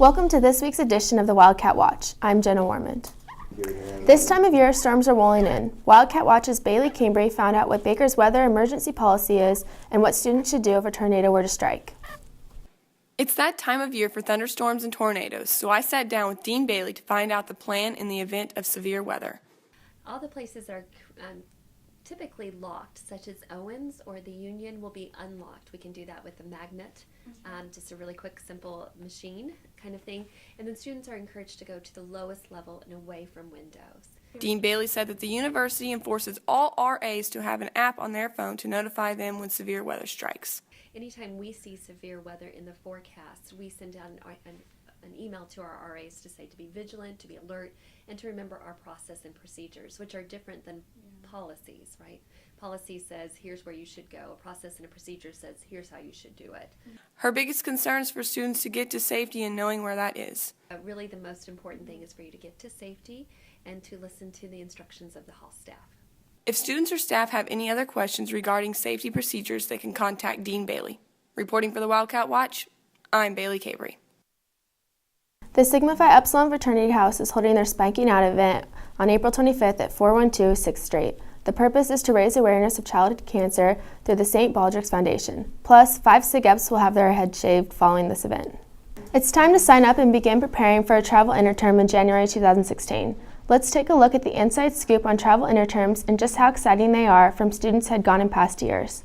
Welcome to this week's edition of the Wildcat Watch. I'm Jenna Warmond. This time of year, storms are rolling in. Wildcat Watch's Bailey Cambry found out what Baker's weather emergency policy is and what students should do if a tornado were to strike. It's that time of year for thunderstorms and tornadoes, so I sat down with Dean Bailey to find out the plan in the event of severe weather. All the places are typically locked, such as Owens or the Union will be unlocked. We can do that with a magnet, just a really quick, simple machine kind of thing. And then students are encouraged to go to the lowest level and away from windows. Dean Bailey said that the university enforces all RAs to have an app on their phone to notify them when severe weather strikes. Anytime we see severe weather in the forecast, we send out an email to our RAs to say to be vigilant, to be alert, and to remember our process and procedures, which are different than policies, right? Policy says, here's where you should go. A process and a procedure says, here's how you should do it. Her biggest concern is for students to get to safety and knowing where that is. Really, the most important thing is for you to get to safety and to listen to the instructions of the hall staff. If students or staff have any other questions regarding safety procedures, they can contact Dean Bailey. Reporting for the Wildcat Watch, I'm Bailey Cambry. The Sigma Phi Epsilon Fraternity House is holding their Spiking Out event on April 25th at 412 6th Street. The purpose is to raise awareness of childhood cancer through the St. Baldrick's Foundation. Plus, 5 SIG-Eps will have their heads shaved following this event. It's time to sign up and begin preparing for a travel interterm in January 2016. Let's take a look at the inside scoop on travel interterms and just how exciting they are from students who had gone in past years.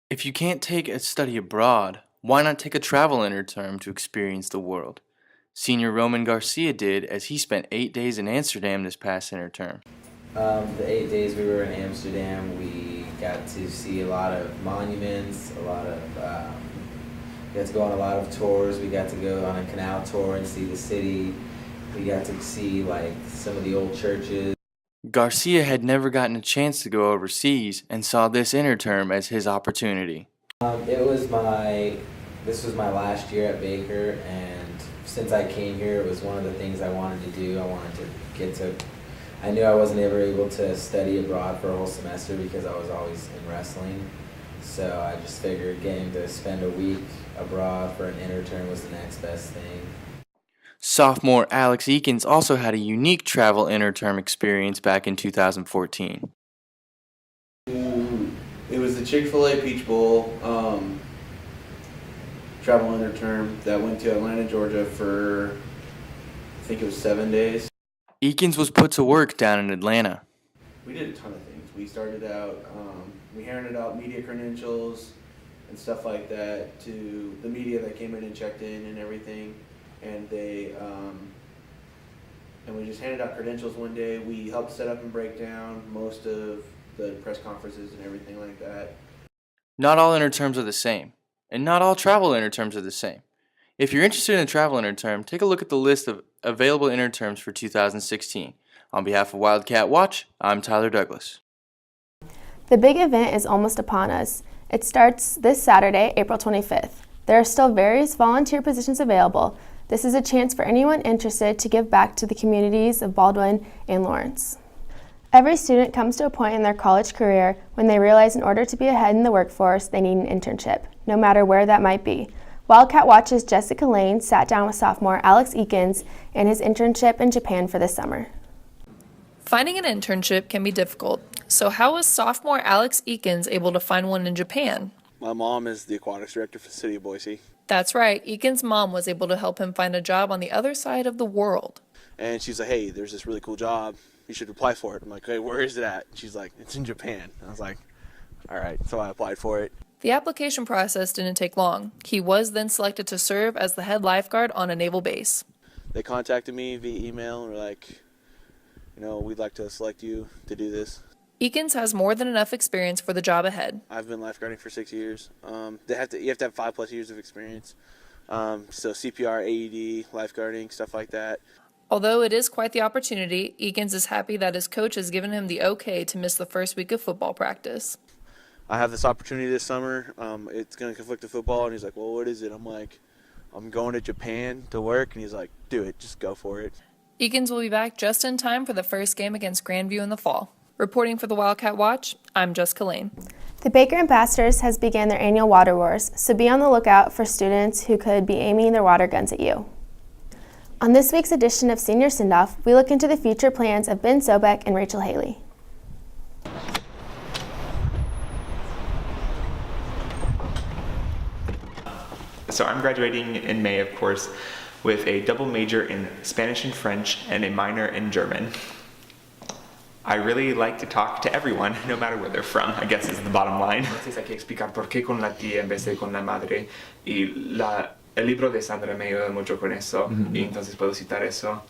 If you can't take a study abroad, why not take a travel interterm to experience the world? Senior Roman Garcia did, as he spent 8 days in Amsterdam this past interterm. The 8 days we were in Amsterdam, we got to see a lot of monuments, we got to go on a lot of tours. We got to go on a canal tour and see the city. We got to see some of the old churches. Garcia had never gotten a chance to go overseas and saw this interterm as his opportunity. This was my last year at Baker, and since I came here, it was one of the things I wanted to do. I knew I wasn't ever able to study abroad for a whole semester because I was always in wrestling. So I just figured getting to spend a week abroad for an interterm was the next best thing. Sophomore Alex Eakins also had a unique travel interterm experience back in 2014. It was the Chick-fil-A Peach Bowl travel interterm that went to Atlanta, Georgia for, I think it was 7 days. Eakins was put to work down in Atlanta. We did a ton of things. We started out, we handed out media credentials and stuff like that to the media that came in and checked in and everything. And we just handed out credentials one day. We helped set up and break down most of the press conferences and everything like that. Not all interterms are the same, and not all travel interterms are the same. If you're interested in a travel interterm, take a look at the list of available interterms for 2016. On behalf of Wildcat Watch, I'm Tyler Douglas. The big event is almost upon us. It starts this Saturday, April 25th. There are still various volunteer positions available. This is a chance for anyone interested to give back to the communities of Baldwin and Lawrence. Every student comes to a point in their college career when they realize in order to be ahead in the workforce, they need an internship, no matter where that might be. Wildcat Watch's Jessica Lane sat down with sophomore Alex Eakins and his internship in Japan for this summer. Finding an internship can be difficult, so how was sophomore Alex Eakins able to find one in Japan? My mom is the aquatics director for the city of Boise. That's right, Eakins' mom was able to help him find a job on the other side of the world. And she's like, hey, there's this really cool job. You should apply for it. I'm like, hey, where is it at? She's like, it's in Japan. I was like, all right. So I applied for it. The application process didn't take long. He was then selected to serve as the head lifeguard on a naval base. They contacted me via email and were like, we'd like to select you to do this. Eakins has more than enough experience for the job ahead. I've been lifeguarding for 6 years. You have to have 5+ years of experience. So CPR, AED, lifeguarding, stuff like that. Although it is quite the opportunity, Eakins is happy that his coach has given him the okay to miss the first week of football practice. I have this opportunity this summer. It's going to conflict with football. And he's like, well, what is it? I'm like, I'm going to Japan to work. And he's like, do it. Just go for it. Eakins will be back just in time for the first game against Grandview in the fall. Reporting for the Wildcat Watch, I'm Jessica Lane. The Baker Ambassadors has begun their annual Water Wars, so be on the lookout for students who could be aiming their water guns at you. On this week's edition of Senior Send-Off, we look into the future plans of Ben Sobek and Rachel Haley. So I'm graduating in May, of course, with a double major in Spanish and French and a minor in German. I really like to talk to everyone, no matter where they're from, I guess is the bottom line. Entonces hay que explicar por qué con la tía en vez de con la madre. Y el libro de Sandra me ayuda mucho con eso, y entonces puedo citar eso.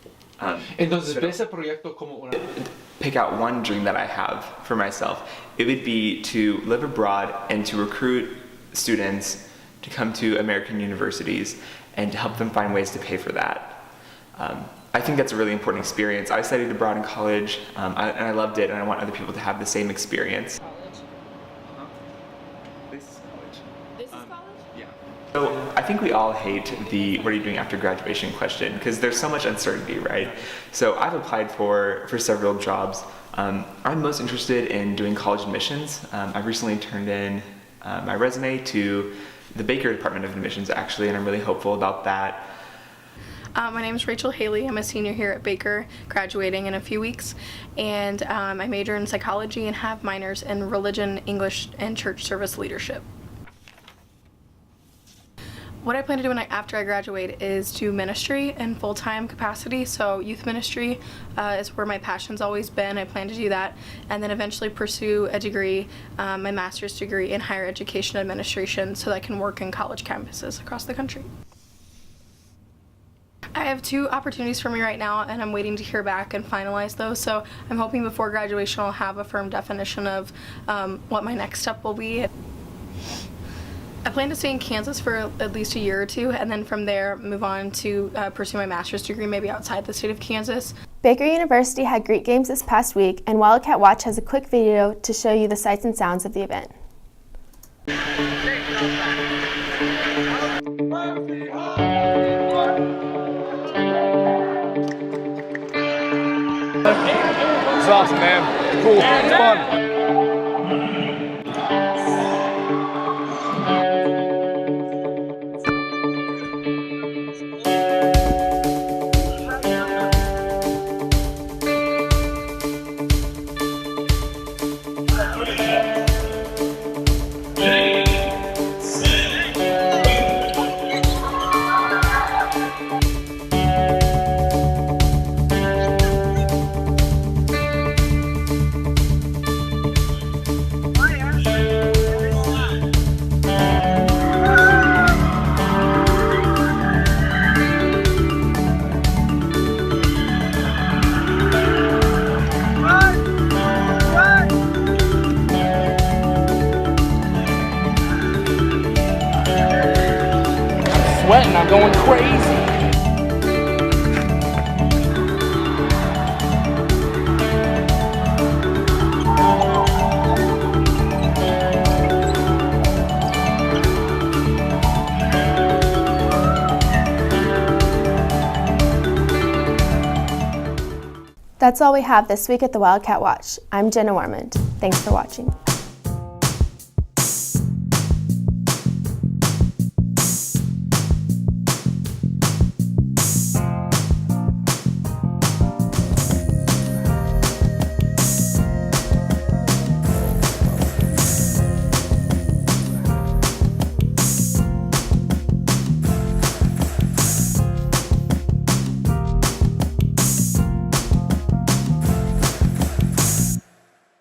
Entonces, ¿ves ese proyecto como una... Pick out one dream that I have for myself. It would be to live abroad and to recruit students to come to American universities and to help them find ways to pay for that. I think that's a really important experience. I studied abroad in college, and I loved it, and I want other people to have the same experience. This is college. This is college? Yeah. So I think we all hate the "what are you doing after graduation" question because there's so much uncertainty, right? So I've applied for several jobs. I'm most interested in doing college admissions. I've recently turned in my resume to the Baker Department of Admissions, actually, and I'm really hopeful about that. My name is Rachel Haley. I'm a senior here at Baker, graduating in a few weeks, and I major in psychology and have minors in religion, English, and church service leadership. What I plan to do after I graduate is do ministry in full-time capacity, so youth ministry is where my passion's always been. I plan to do that, and then eventually pursue a degree, my master's degree in higher education administration, so that I can work in college campuses across the country. I have 2 opportunities for me right now, and I'm waiting to hear back and finalize those, so I'm hoping before graduation I'll have a firm definition of what my next step will be. I plan to stay in Kansas for at least a year or 2, and then from there move on to pursue my master's degree maybe outside the state of Kansas. Baker University had Greek games this past week, and Wildcat Watch has a quick video to show you the sights and sounds of the event. It's awesome, man. Cool. It's fun. Sweating, I'm going crazy. That's all we have this week at the Wildcat Watch. I'm Jenna Warmond. Thanks for watching.